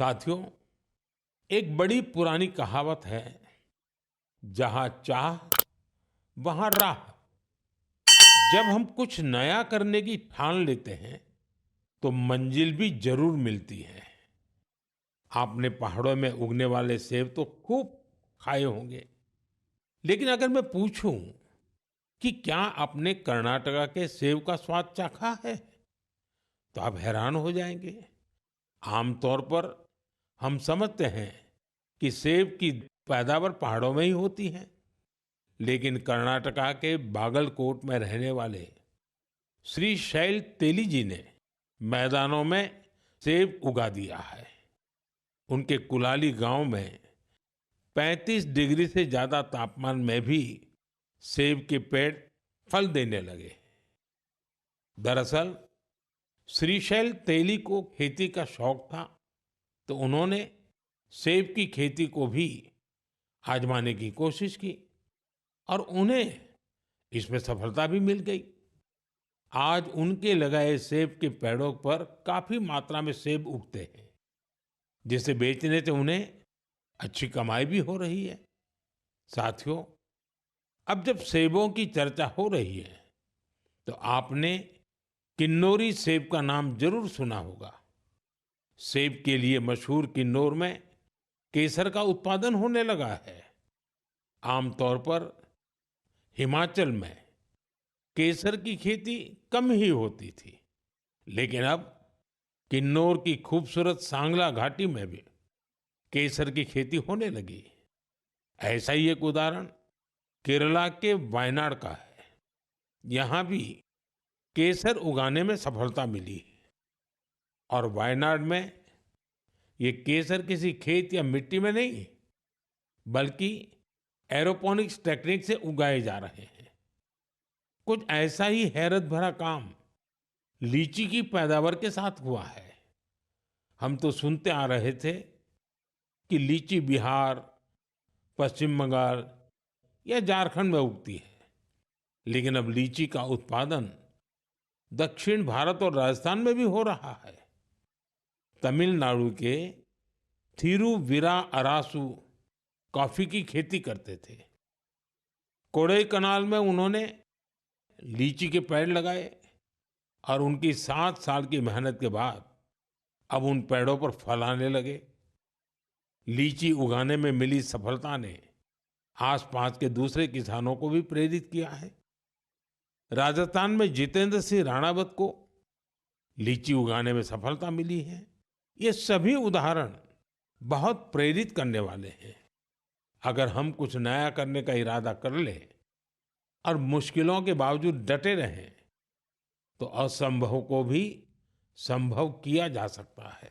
साथियों, एक बड़ी पुरानी कहावत है, जहां चाह वहां राह। जब हम कुछ नया करने की ठान लेते हैं तो मंजिल भी जरूर मिलती है। आपने पहाड़ों में उगने वाले सेब तो खूब खाए होंगे, लेकिन अगर मैं पूछूं कि क्या आपने कर्नाटका के सेब का स्वाद चाखा है, तो आप हैरान हो जाएंगे। आमतौर पर हम समझते हैं कि सेब की पैदावार पहाड़ों में ही होती है, लेकिन कर्नाटका के बागलकोट में रहने वाले श्री शैल तेली जी ने मैदानों में सेब उगा दिया है। उनके कुलाली गांव में 35 डिग्री से ज्यादा तापमान में भी सेब के पेड़ फल देने लगे। दरअसल श्रीशैल तेली को खेती का शौक था, तो उन्होंने सेब की खेती को भी आजमाने की कोशिश की और उन्हें इसमें सफलता भी मिल गई। आज उनके लगाए सेब के पेड़ों पर काफी मात्रा में सेब उगते हैं, जिसे बेचने से उन्हें अच्छी कमाई भी हो रही है। साथियों, अब जब सेबों की चर्चा हो रही है, तो आपने किन्नौरी सेब का नाम जरूर सुना होगा। सेब के लिए मशहूर किन्नौर में केसर का उत्पादन होने लगा है। आमतौर पर हिमाचल में केसर की खेती कम ही होती थी, लेकिन अब किन्नौर की खूबसूरत सांगला घाटी में भी केसर की खेती होने लगी। ऐसा ही एक उदाहरण केरला के वायनाड का है। यहाँ भी केसर उगाने में सफलता मिली और वायनाड में ये केसर किसी खेत या मिट्टी में नहीं, बल्कि एरोपोनिक्स टेक्निक से उगाए जा रहे हैं। कुछ ऐसा ही हैरत भरा काम लीची की पैदावार के साथ हुआ है। हम तो सुनते आ रहे थे कि लीची बिहार, पश्चिम बंगाल या झारखंड में उगती है, लेकिन अब लीची का उत्पादन दक्षिण भारत और राजस्थान में भी हो रहा है। तमिलनाडु के थिरुविरा अरासू कॉफी की खेती करते थे। कोडाईकनाल में उन्होंने लीची के पेड़ लगाए और उनकी 7 साल की मेहनत के बाद अब उन पेड़ों पर फल आने लगे। लीची उगाने में मिली सफलता ने आसपास के दूसरे किसानों को भी प्रेरित किया है। राजस्थान में जितेंद्र सिंह राणावत को लीची उगाने में सफलता मिली है। ये सभी उदाहरण बहुत प्रेरित करने वाले हैं। अगर हम कुछ नया करने का इरादा कर लें और मुश्किलों के बावजूद डटे रहें, तो असंभव को भी संभव किया जा सकता है।